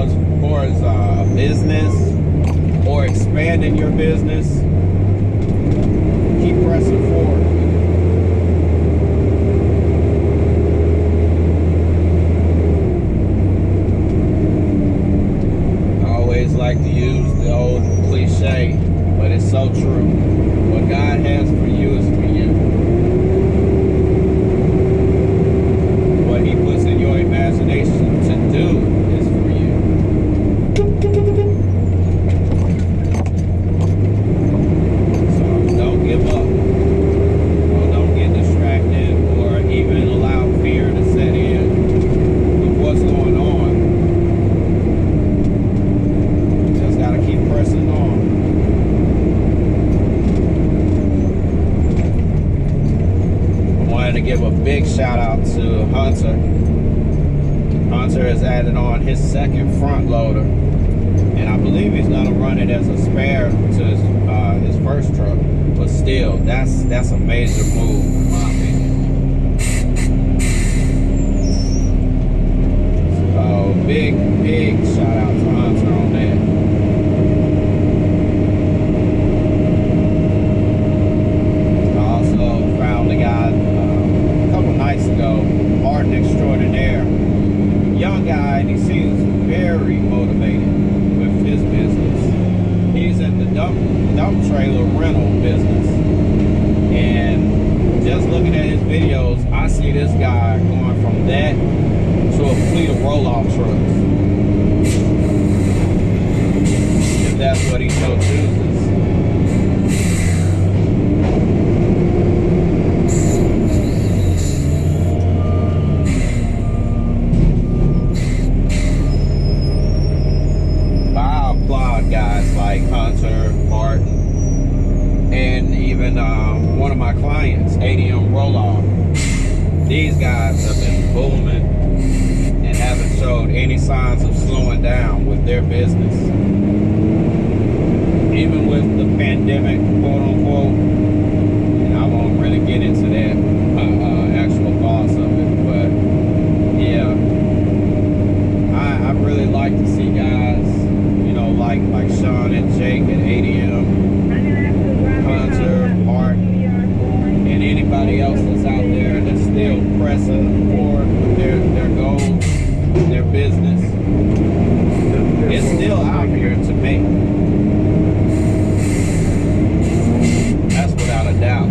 as far as a business or expanding your business, keep pressing forward. I always like to use the old cliche, but it's so true. What God has for you is for you. What He puts in your imagination to do is for you. So don't give up. Don't get distracted or even allow fear to set in with what's going on. Just gotta keep pressing on. To give a big shout out to Hunter. Hunter has added on his second front loader, and I believe he's gonna run it as a spare to his first truck. But still, that's a major move in my opinion. So big shout out to Hunter on that. Extraordinaire, young guy, and he seems very motivated with his business. He's in the dump trailer rental business, and just looking at his videos, I see this guy going from that to a fleet of roll-off trucks, if that's what he so chooses. Guys like Hunter, Martin, and even one of my clients, ADM Roll-Off. These guys have been booming and haven't showed any signs of slowing down with their business. Even with the pandemic, quote unquote, and I won't really get into that actual cause of it, but yeah, I really like to see guys, like Sean and Jake and ADM, Hunter, Martin, and anybody else that's out there that's still pressing forward with their goals, their business. It's still out here to make. That's without a doubt.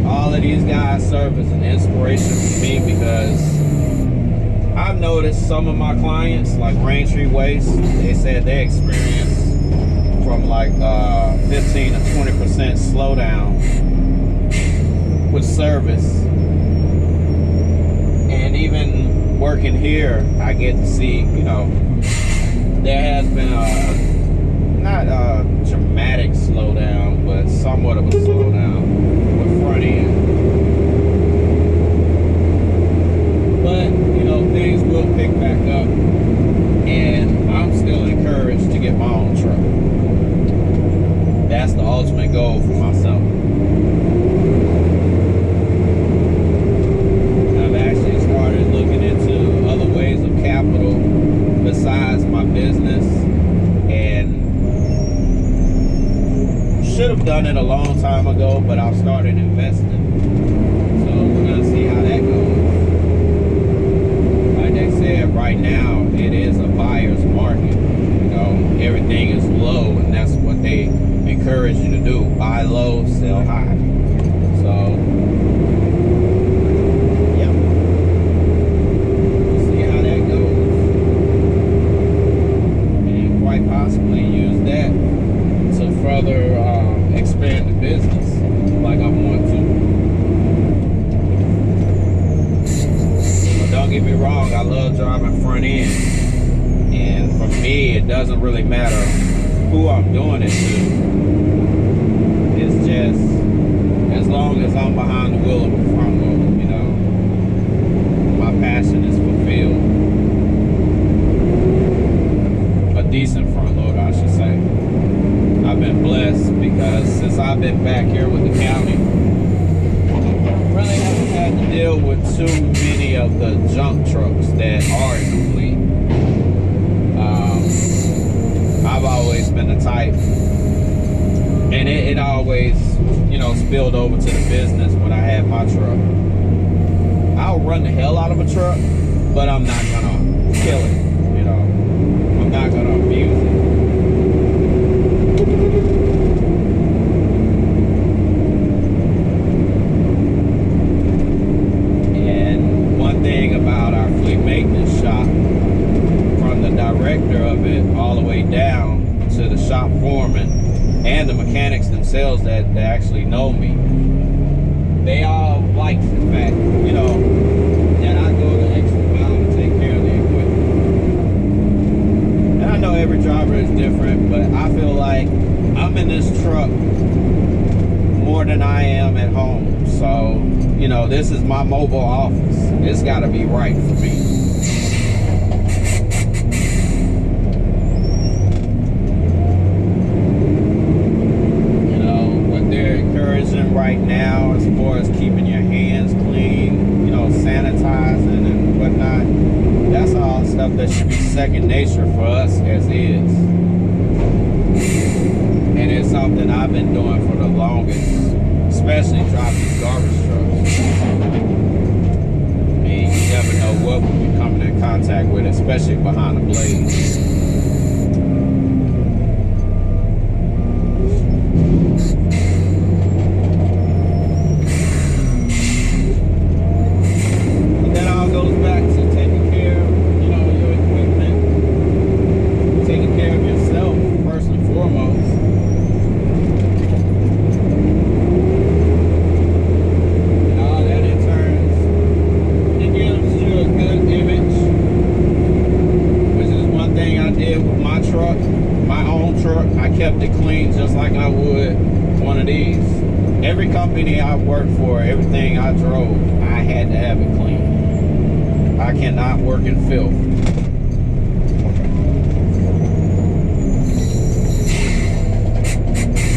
All of these guys serve as an inspiration to me because I've noticed some of my clients, like Raintree Waste, they said they experience from like 15 to 20% slowdown with service. And even working here, I get to see, there has been not a dramatic slowdown, but somewhat of a slowdown with front end. But things will pick back up, and I'm still encouraged to get my own truck. That's the ultimate goal for myself. I've actually started looking into other ways of capital besides my business, and should have done it a long time ago, but I've started investing. So we're gonna see how that goes. Right now, it is a buyer's market. Everything is low, and that's what they encourage you to do. Buy low, sell high. So, yeah. We'll see how that goes. And quite possibly use that to further expand the business like I want to. Don't get me wrong, I love driving front end, and for me it doesn't really matter who I'm doing it to. It's just as long as I'm behind the wheel of a front loader, my passion is fulfilled. A decent front loader, I should say. I've been blessed because since I've been back here with the county, really haven't had to deal with too many of the junk trucks that are in the fleet. I've always been the type, and it always, you know, spilled over to the business when I had my truck. I'll run the hell out of a truck, but I'm not gonna kill it, you know. I'm not gonna abuse it. And one thing about our fleet maintenance shop, from the director of it all the way down to the shop foreman and the mechanics themselves that actually know me, they all like the fact, you know, that I go the extra mile to take care of the equipment. And I know every driver is different, but I feel like I'm in this truck more than I am at home. So, you know, this is my mobile office. It's got to be right for me. Right now, as far as keeping your hands clean, you know, sanitizing and whatnot, that's all stuff that should be second nature for us as is. And it's something I've been doing for the longest, especially driving garbage trucks. And you never know what we'll be coming in contact with, especially behind the blades. Kept it clean just like I would one of these. Every company I worked for, everything I drove, I had to have it clean. I cannot work in filth.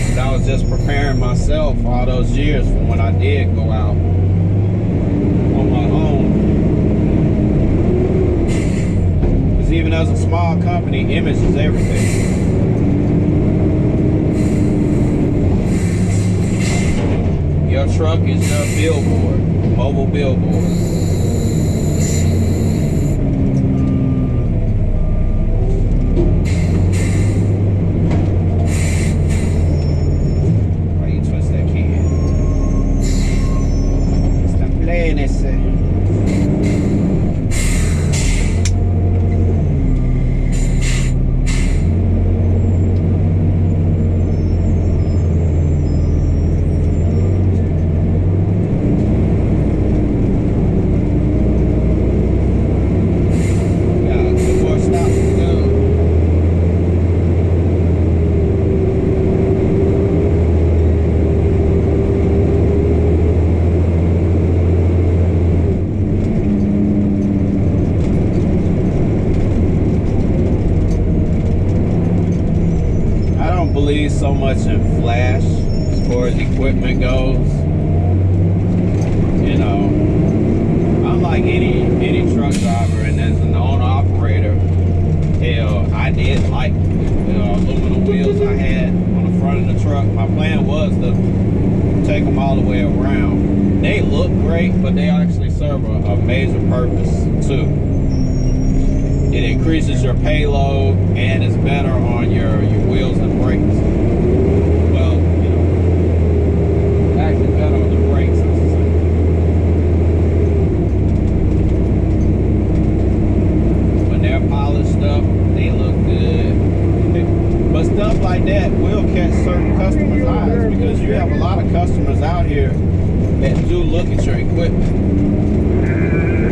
But I was just preparing myself all those years for when I did go out on my own. Because even as a small company, image is everything. Your truck is your billboard, mobile billboard. Why you twist that can? Stop playing this thing. Believe so much in flash as far as equipment goes. You know, I'm like any truck driver, and as an owner operator, hell, I did like the aluminum wheels I had on the front of the truck. My plan was to take them all the way around. They look great, but they actually serve a major purpose too. It increases your payload and is better on your wheels and brakes. Well, you know, actually better on the brakes, I should say. When they're polished up, they look good. But stuff like that will catch certain customers' eyes, because you have a lot of customers out here that do look at your equipment.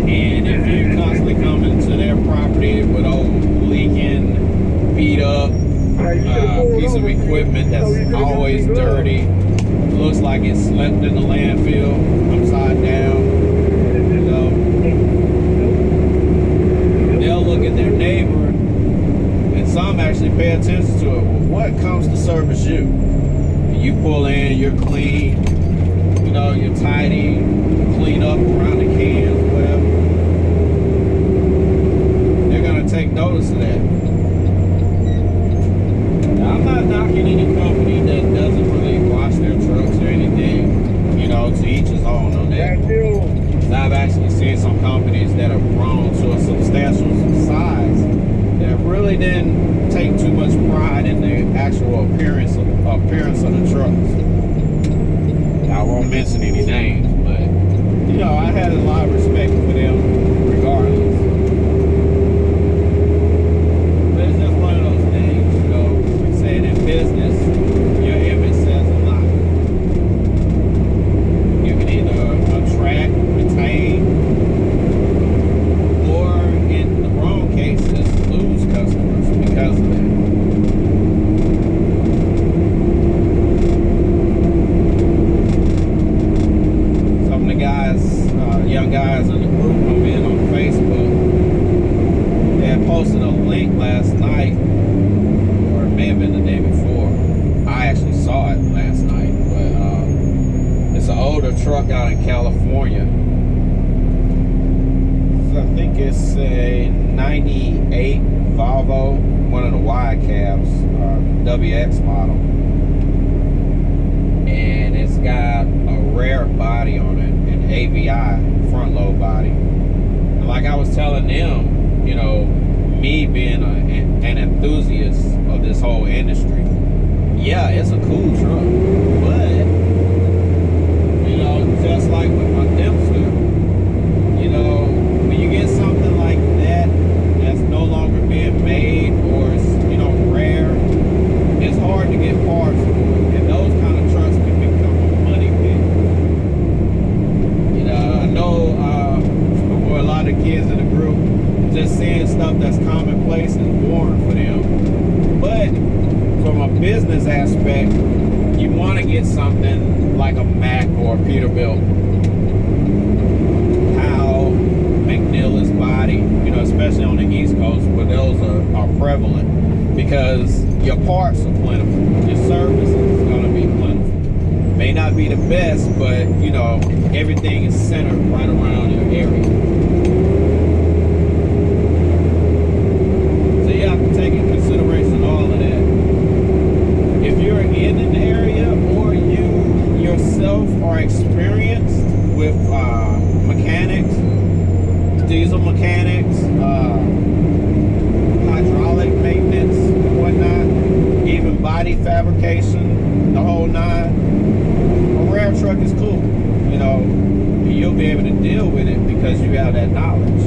And if you constantly come into their property with old leaking, beat up piece of equipment that's always dirty, looks like it slept in the landfill upside down, you know, they'll look at their neighbor, and some actually pay attention to it. Well, what comes to service you? You pull in, you're clean, you know, you're tidy, clean up around the cans, whatever. Take notice of that. really didn't take too much pride in the actual appearance of the trucks. I won't mention any names, but you know, I had a lot of respect for them regardless. But it's just one of those things, you know, we said in business, your image says a lot. You can either attract, retain, or in the wrong cases, lose customers because of that. Young guys in the group I'm in on Facebook, they had posted a link last night, or it may have been the day before. I actually saw it last night, but it's an older truck out in California. So I think it's a 98 Volvo, one of the wide cabs, WX model. And it's got a rare body on it, an AVI front load body. And like I was telling them, you know, me being an enthusiast of this whole industry, yeah, it's a cool truck, but you know, just like with my Dempster, you know, when you get something like that that's no longer being made, or it's, you know, rare, it's hard to get parts for it. And those kind of trucks can become a money pit. You know, I know for a lot of kids in the group, just seeing stuff that's commonplace is boring for them. But from a business aspect, you want to get something like a Mac or a Peterbilt, Powell, McNeil's body, you know, especially on the East Coast where those are prevalent, because your parts are plentiful, your service is going to be plentiful. May not be the best, but you know, everything is centered right around your area. So you have to take into consideration all of that. If you're in an area, or you yourself are experienced with mechanics, diesel mechanics, hydraulic maintenance, whatnot, even body fabrication, the whole nine, a rare truck is cool. You know, you'll be able to deal with it because you have that knowledge.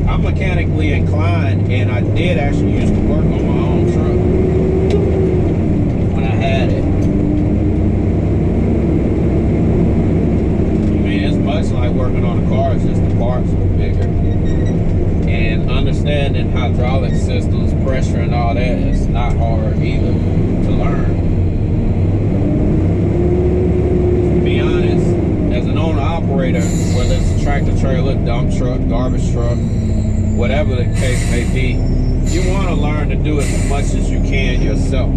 I'm mechanically inclined, and I did actually used to work on my own truck when I had it. I mean, it's much like working on a car, it's just the parts are bigger. And understanding hydraulic systems, pressure and all that is not hard either to learn. To be honest, as an owner-operator, whether it's a tractor trailer, dump truck, garbage truck, whatever the case may be, you want to learn to do as much as you can yourself.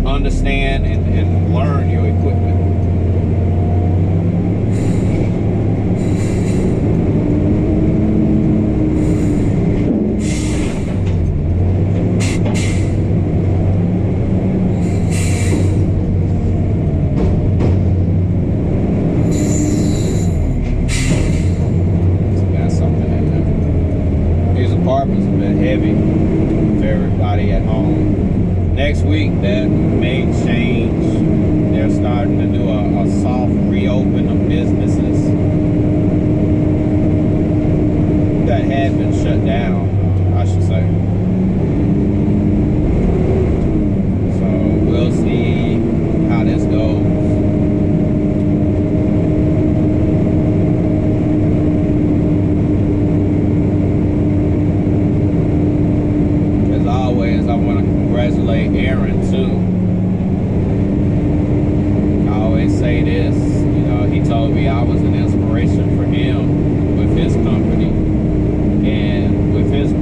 Understand and learn your equipment. Apartments a bit heavy for everybody at home. Next week that may change. They're starting to do a soft reopen of businesses that had been shut down, I should say. So we'll see how this goes. I want to congratulate Aaron too. I always say this, you know, he told me I was an inspiration for him with his company and with his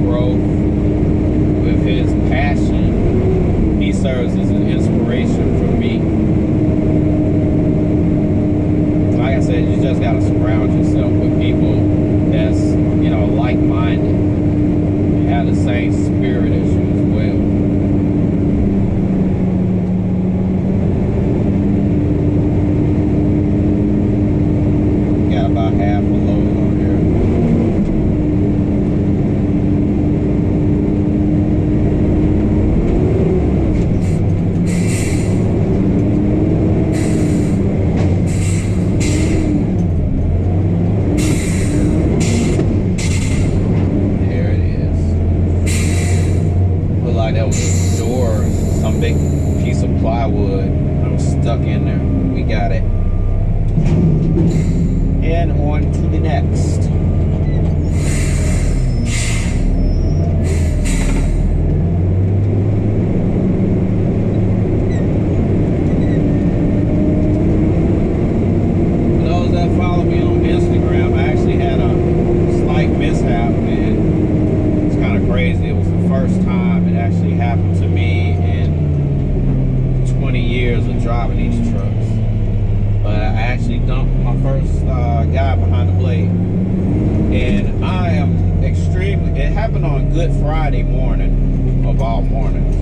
happened on Good Friday morning of all mornings.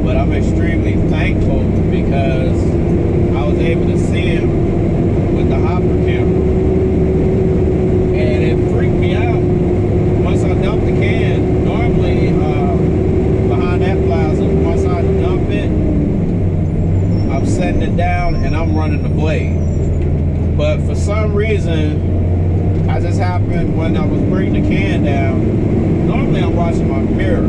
But I'm extremely thankful because I was able to see him with the hopper camera. And it freaked me out. Once I dumped the can, normally behind that plaza, once I dump it, I'm setting it down and I'm running the blade. But for some reason, I just happened when I was bringing the can down, normally I'm watching my mirror,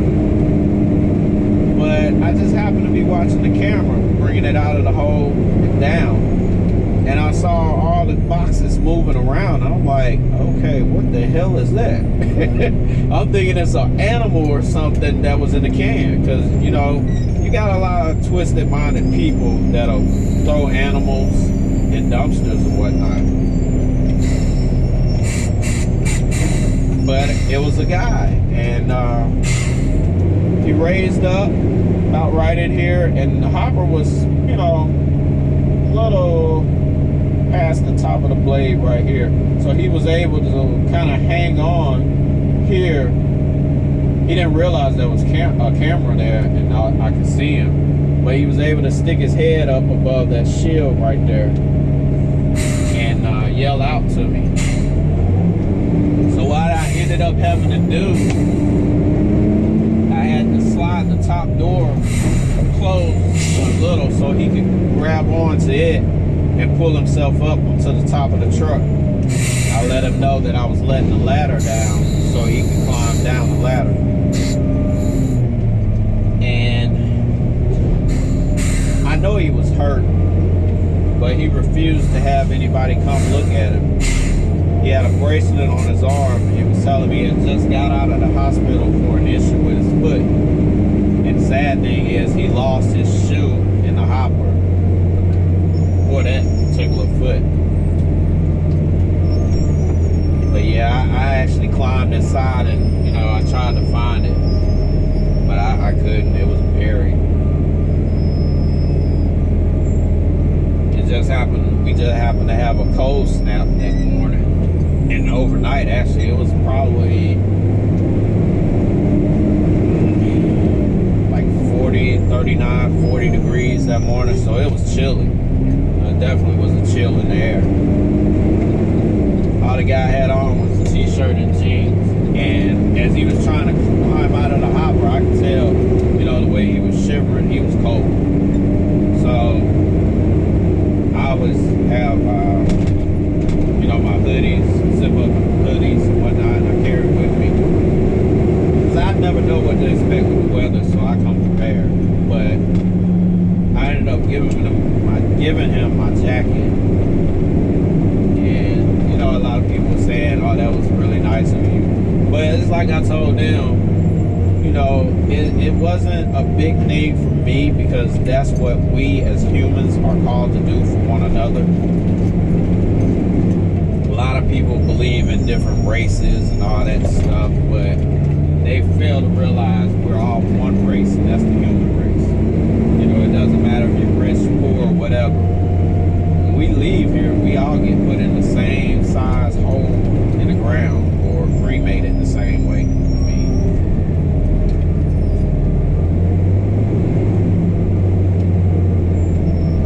but I just happened to be watching the camera, bringing it out of the hole and down, and I saw all the boxes moving around. I'm like, okay, what the hell is that? I'm thinking it's an animal or something that was in the can, because, you know, you got a lot of twisted-minded people that'll throw animals in dumpsters and whatnot. But it was a guy, and he raised up about right in here, and the hopper was, you know, a little past the top of the blade right here. So he was able to kind of hang on here. He didn't realize there was a camera there, and I could see him. But he was able to stick his head up above that shield right there and yell out to me. So what I ended up having to do, I had to slide the top door closed a little so he could grab onto it and pull himself up onto the top of the truck. I let him know that I was letting the ladder down so he could climb down the ladder. And I know he was hurt, but he refused to have anybody come look at him. He had a bracelet on his arm, and he was telling me he had just got out of the hospital for an issue with his foot. And the sad thing is, he lost his shoe in the hopper for that particular foot. But yeah, I actually climbed inside and, you know, I tried to find it, but I couldn't. It was buried. It just happened, we just happened to have a cold snap that morning. And overnight, actually, it was probably like 39, 40 degrees that morning, so it was chilly. It definitely was a chill in the air. All the guy had on was a t-shirt and jeans, and as he was trying to climb out of the hopper, I could tell, you know, the way he was shivering, he was cold. So I always have, you know, my hoodies, zip up hoodies and whatnot, and I carry it with me. Because I never know what to expect with the weather, so I come prepared. But I ended up giving him my jacket. And, you know, a lot of people were saying, oh, that was really nice of you. But it's like I told them, you know, it wasn't a big thing for me, because that's what we as humans are called to do for one another. A lot of people believe in different races and all that stuff, but they fail to realize we're all one race, and that's the human race. You know, it doesn't matter if you're rich, poor, or whatever. When we leave here, we all get put in the same size hole in the ground, or cremated the same way.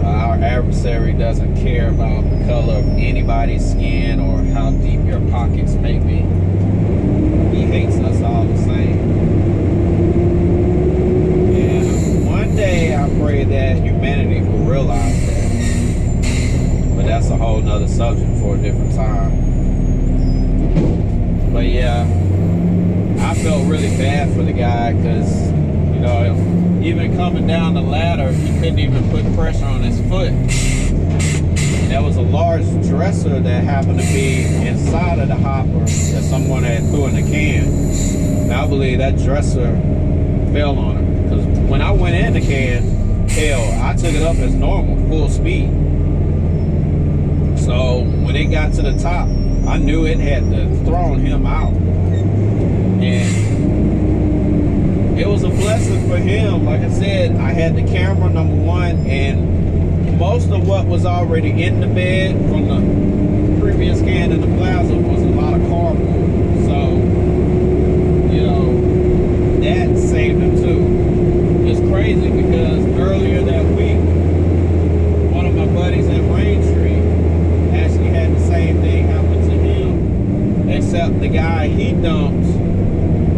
Our adversary doesn't care about the color of anybody's skin or how deep your pockets may be. He hates us all the same. And one day I pray that humanity will realize that. But that's a whole nother subject for a different time. But yeah, I felt really bad for the guy, because, you know, even coming down the ladder, he couldn't even put pressure on his foot. There was a large dresser that happened to be inside of the hopper that someone had threw in the can. And I believe that dresser fell on him, because when I went in the can, hell, I took it up as normal, full speed. So when it got to the top, I knew it had thrown him out. And it was a blessing for him. Like I said, I had the camera, number one, and most of what was already in the bed from the previous can in the plaza was a lot of cardboard. So, you know, except the guy he dumped,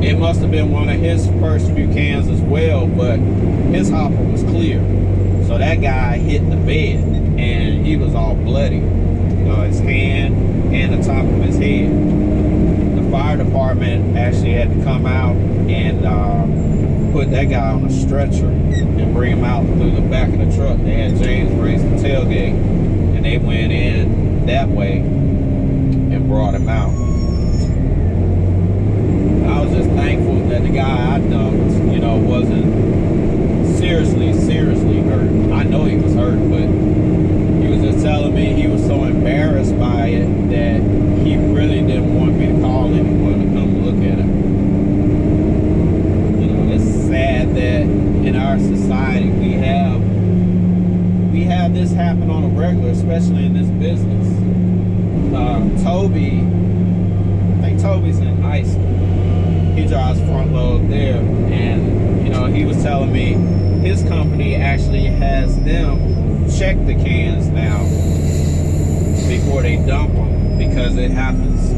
it must have been one of his first few cans as well, but his hopper was clear. So that guy hit the bed and he was all bloody. His hand and the top of his head. The fire department actually had to come out and put that guy on a stretcher and bring him out through the back of the truck. They had James raise the tailgate and they went in that way and brought him out. I was just thankful that the guy I dumped, wasn't seriously hurt. I know he was hurt, but he was just telling me he was so embarrassed by it that he really didn't want me to call anyone to come look at him. It's sad that in our society we have this happen on a regular, especially in this business. Toby, I think Toby's in Iceland. He drives front load there, and he was telling me his company actually has them check the cans now before they dump them because it happens,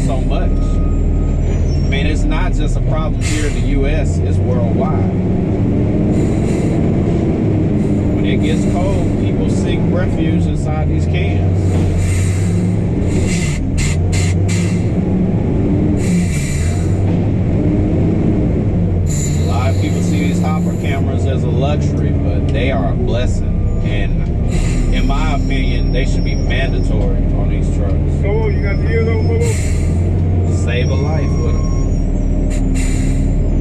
so much. I mean, it's not just a problem here in the U.S., it's worldwide. When it gets cold, people seek refuge inside these cans. People see these hopper cameras as a luxury, but they are a blessing. And in my opinion, they should be mandatory on these trucks. Oh, you got the ears on, Bobo? Save a life with them.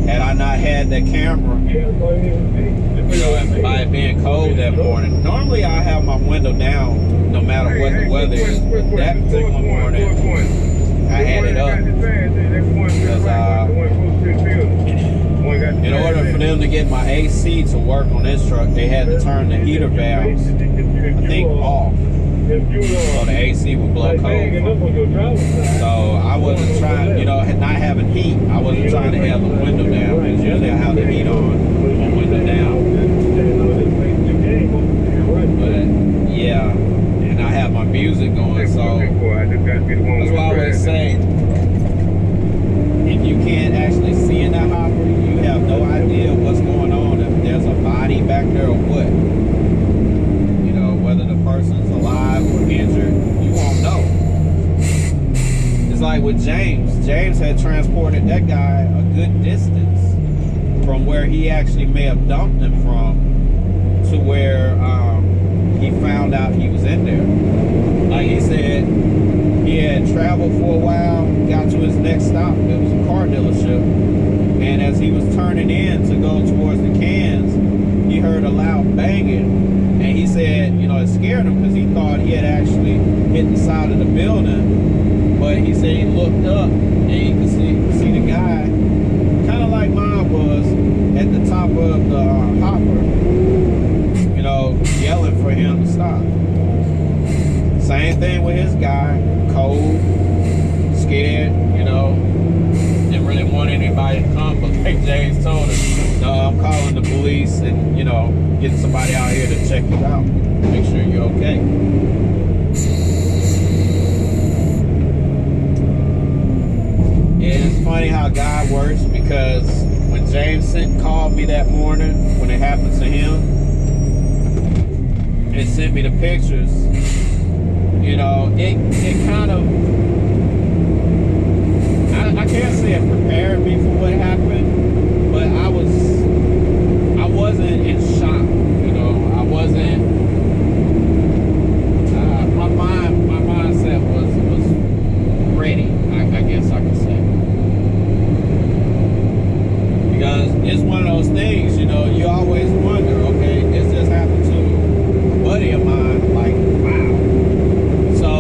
Had I not had that camera, and by it being cold that morning, normally I have my window down no matter what the weather is. That particular morning, I had it up because in order for them to get my AC to work on this truck, they had to turn the heater valves, I think, off. So the AC would blow cold. So I wasn't trying, not having heat, I wasn't trying to have the window down. Because usually I have the heat on window down. But yeah, and I have my music going, so that's why I always say, if you can't actually see in that hopper, you have no idea what's going on, if there's a body back there or what. Whether the person's alive or injured, you won't know. It's like with James. James had transported that guy a good distance from where he actually may have dumped him from to where he found out he was in there. Like he said, he had traveled for a while, got to his next stop. It was a car dealership. And as he was turning in to go towards the cans, he heard a loud banging. And he said, it scared him because he thought he had actually hit the side of the building. But he said he looked up and he could see the guy, kind of like mine was, at the top of the hopper, yelling for him to stop. Same thing with his guy, cold, scared, didn't really want anybody to come, but like James told him, no, I'm calling the police and, getting somebody out here to check you out, make sure you're okay. It's funny how God works, because when James called me that morning, when it happened to him, and sent me the pictures, it kind of, I can't say it prepared me for what happened, but I wasn't in shock, I wasn't, my mindset was ready, I guess I could say. Because it's one of those things, you always wonder, okay, this just happened to a buddy of mine, like, wow. So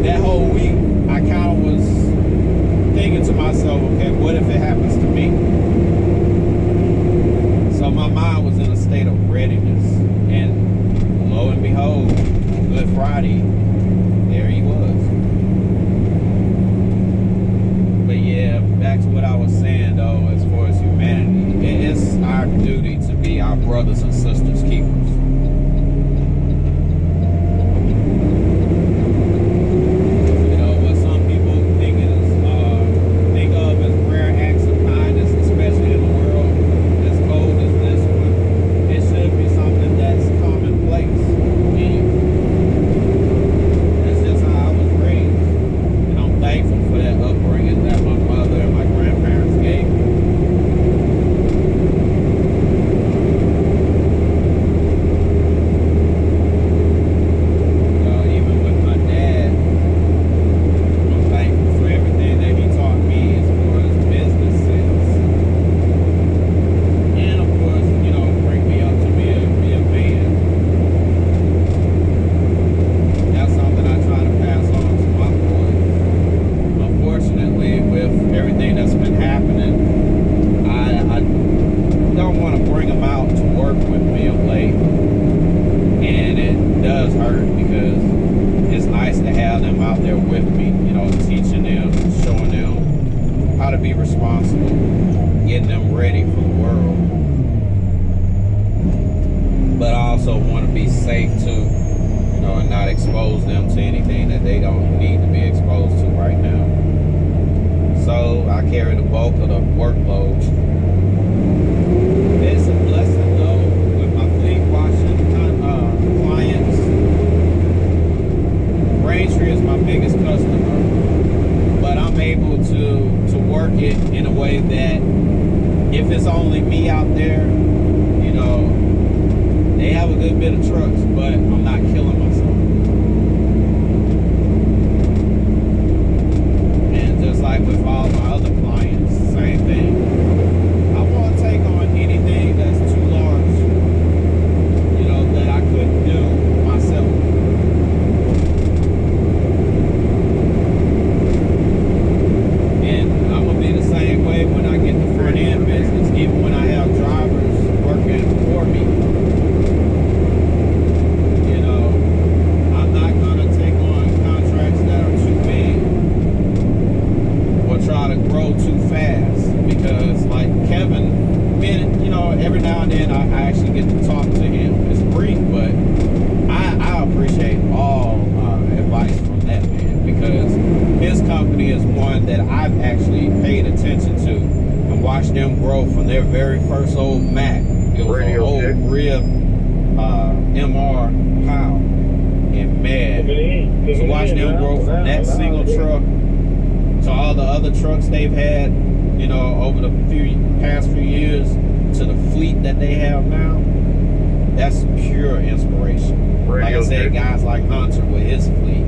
that whole week, I kind of was thinking to myself, okay, what if it happens to me? So my mind was in a state of readiness, and lo and behold, Good Friday, there he was. But yeah, back to what I was saying though, as far as humanity, it's our duty to be our brothers and sisters keepers. What some people think is be responsible, getting them ready for the world. But I also want to be safe too, you know, and not expose them to anything that they don't need to be exposed to right now. So I carry the bulk of the workload. It's a blessing though with my fleet washing clients. Braintree is my biggest customer, but I'm able to work it in a way that if it's only me out there, you know, they have a good bit of trucks, but I'm not killing myself. And just like with all my other clients, same thing. I won't take on anything that's too large, you know, that I couldn't do myself. And I'm gonna be the same way when I get the front end business, even when I have drivers working for me. You know, I'm not gonna take on contracts that are too big or try to grow too fast, because like Kevin, you know, every now and then I actually get to talk to him. It's brief, but I appreciate all advice from that man, because his company is one that I've actually paid attention to and watched them grow from their very first old Mac. It was an old rib MR Powell. And man, so watching them grow from that single truck to all the other trucks they've had, you know, over the past few years, to the fleet that they have now, that's pure inspiration. Like I said, guys like Hunter with his fleet,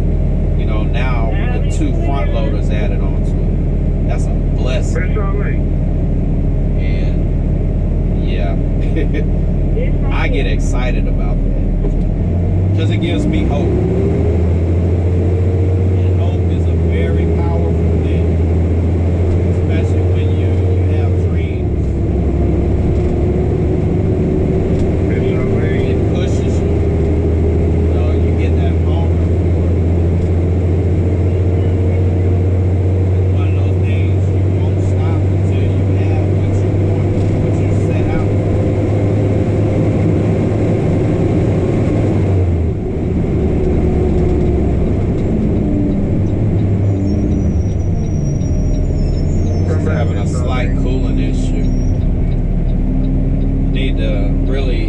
you know, now with 2 front loaders added onto it. That's a blessing. And yeah, I get excited about that because it gives me hope. And hope is a very powerful thing, especially when you have dreams. It pushes you. So you get that hunger for it. It's one of those things you won't stop until you have what you want, what you set out. Just having a slight cooling issue. Need to really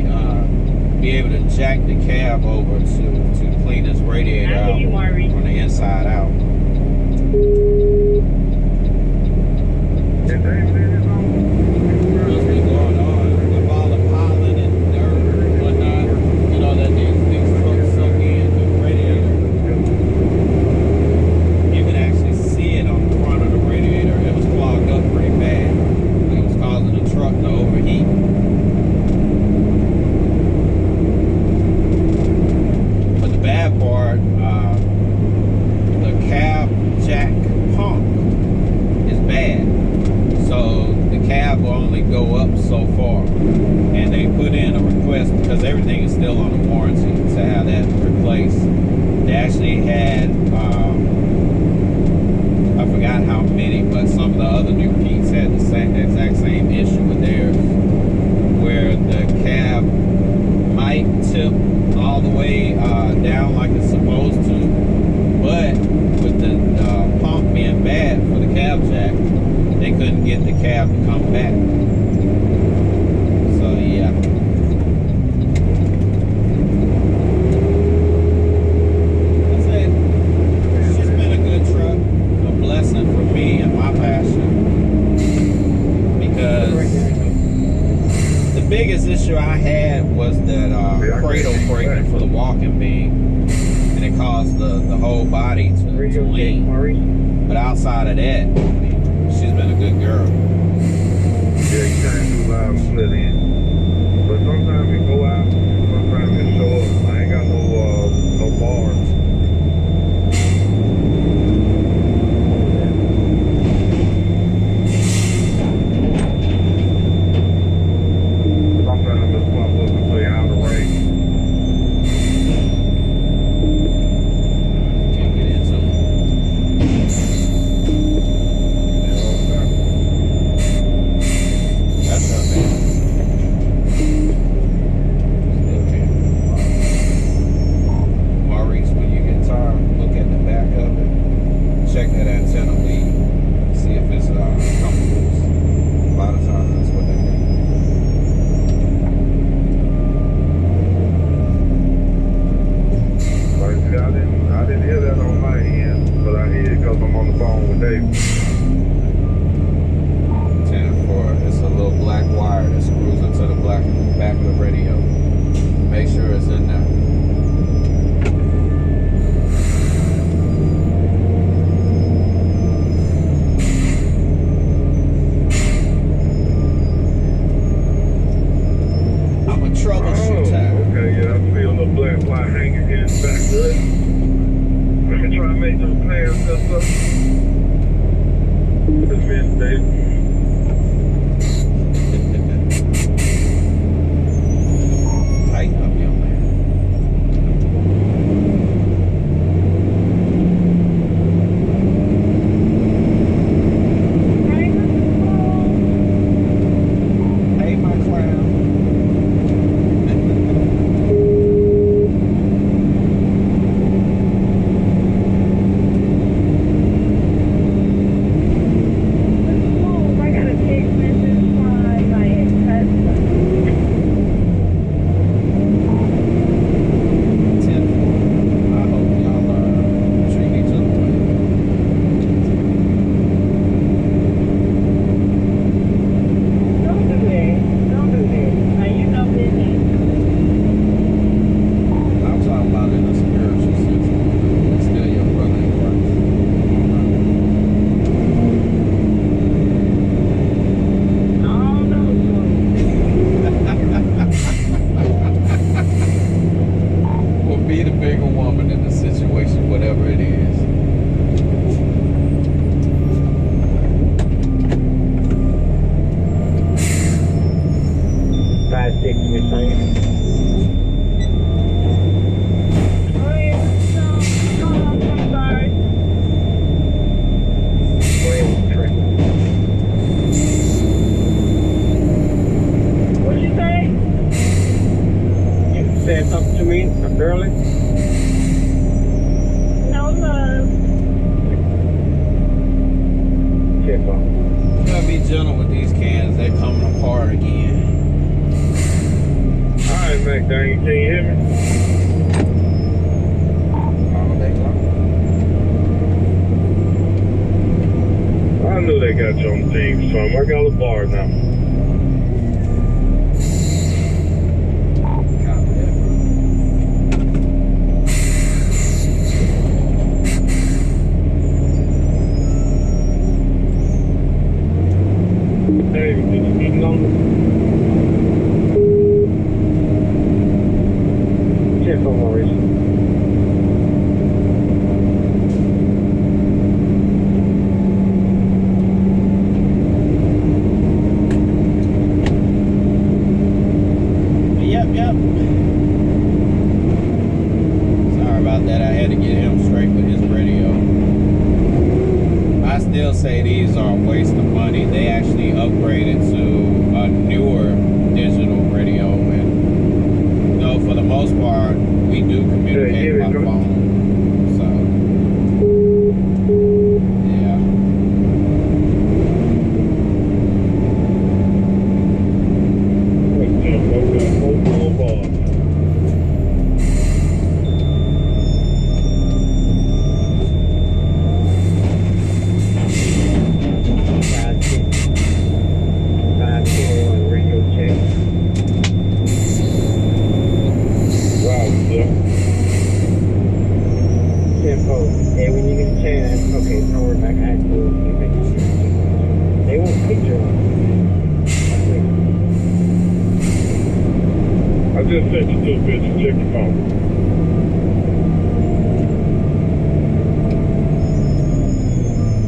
be able to jack the cab over to clean this radiator out from the inside out. What's been going on with all the pollen and dirt and whatnot, you know, that these trucks suck in the radiator. You can actually see it on the front of the radiator. It was clogged up pretty bad. It was causing the truck to overheat. But the bad part, the cab jack pump is bad. So the cab will only go up so far. And they put in a request, because everything is still on the warranty, to have that replaced. They actually had, I forgot how many, but some of the other new Pete's had the exact same issue with theirs, where the cab might tip all the way down like it's supposed to, but with the pump being bad for the cab jack, they couldn't get the cab to come back. So yeah. That's it. It's just been a good truck, a blessing for me and my passion. Because the biggest issue I had was that cradle breaking for the walking beam, and it caused the whole body to lean. But outside of that, she's been a good girl. Yeah, you can't do live split in. But sometimes it go out, sometimes it show up. I ain't got no bars. Sometimes it's pop up and say out of range. Can't get into it. Yeah, 10-4. It's a little black wire that screws into the back of the radio. Make sure it's in there. I'm a troubleshooter. Okay, yeah, I feel the black wire hanging here in the back good. Let me try to make those plans just up. It's been safe. Tighten up, young man. Hey, my clown. I got a text message from my ex-husband. 10-4. I hope y'all treat each other well. Don't do that. Don't do that. Now you know business. I'm talking about in a spiritual sense. It's still your brother in Christ. I don't know. Or be the bigger woman in the situation, whatever it is. Five, six, you're saying? I'm sorry. Go ahead, Trey. What'd you say? You said something to me early? No love. Check off. You gotta be gentle with these cans. They're coming apart again. Alright, Mac, can you hear me? All day long. I knew they got you on the team, so I got a bar now. Copy that, Hey, did you eat on Check on Maurice. Yep. Sorry about that. I had to get him straight with his radio. I still say these are a waste of money. They actually upgraded to a newer digital radio, and for the most part, we do communicate by phone. So, yeah. Five, six. 5, 4, radio check. Wow, yeah. Tempo. Hey, when you get a chance, okay, don't worry about it. They won't picture on I just sent you to a bitch and check your phone.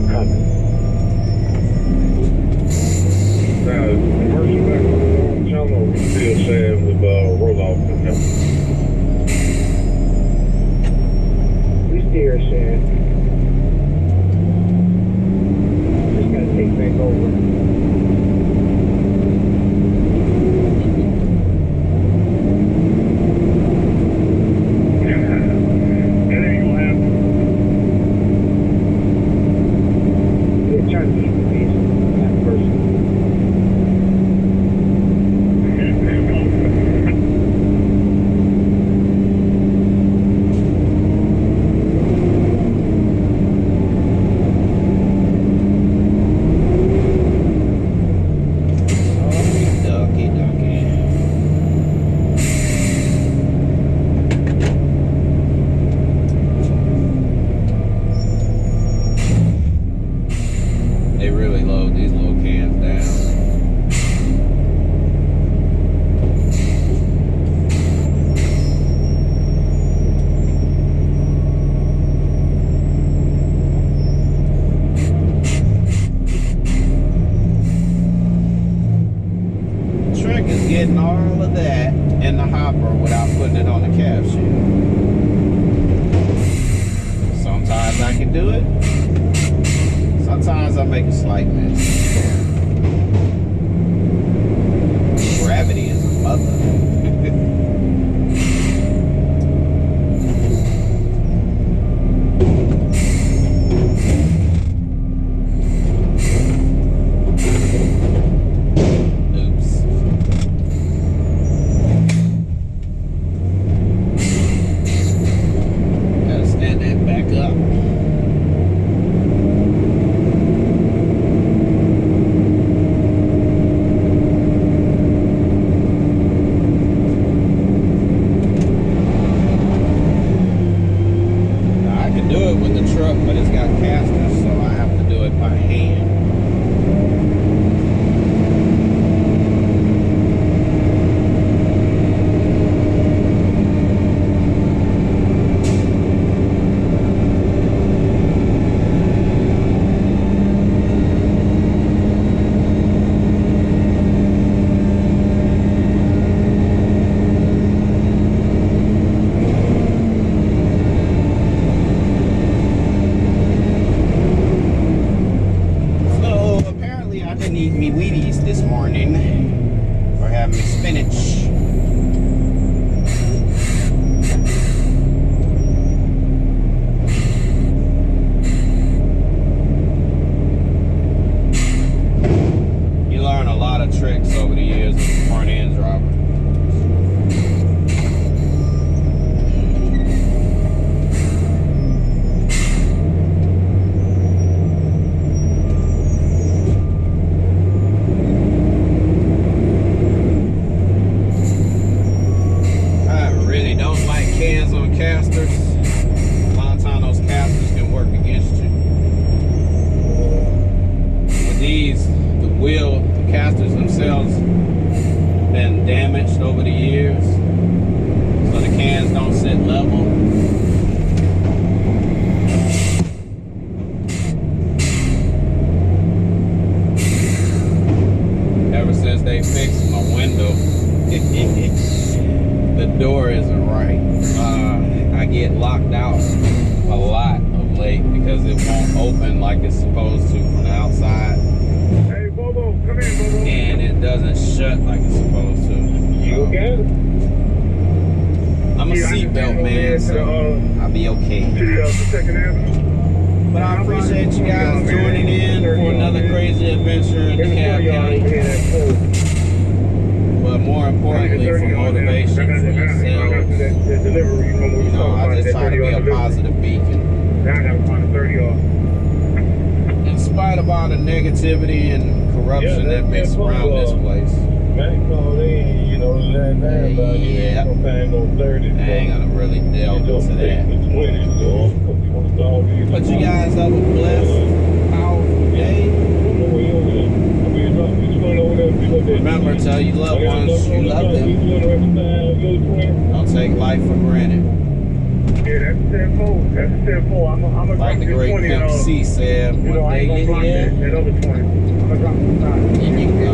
Copy. Now, is the commercial back on the wrong channel, or we still saying with roll-off in there? We still share. Just gotta take back over. It ain't gonna happen. We're trying to keep the peace. That person. They really load these little cans down. Trick is getting all of that in the hopper without putting it on the cab sheet. Sometimes I can do it. Sometimes I make a slight mess. Gravity is a mother. But it's got casters, so I have to do it by hand. Eat me Wheaties this morning, or have me spinach. You learn a lot of tricks over the years as a front end driver. Cans on casters. A lot of times those casters can work against you. With these, the casters themselves been damaged over the years, so the cans don't sit level. Ever since they fixed my window, the door isn't right. I get locked out a lot of late because it won't open like it's supposed to from the outside. Hey, Bobo, come here, Bobo. And it doesn't shut like it's supposed to. You okay? I'm a seatbelt man, so I'll be okay. To the Second Avenue. But I appreciate you guys joining in for another crazy adventure in DeKalb County. But more importantly, for motivation for yourselves. You know, I just try to be a positive beacon. Now I gotta find a 30 off. In spite of all the negativity and corruption that mix around this place. Man called in, you know, Yeah. I ain't gonna really delve into that. But you guys have a blessed, powerful day. Remember, tell your loved ones you love them. Don't take life for granted. Yeah, that's a 10-4. That's a 10-4. I'm gonna Like the great Pimp C said, one day you that other 20. I'm gonna drop the side. in you go.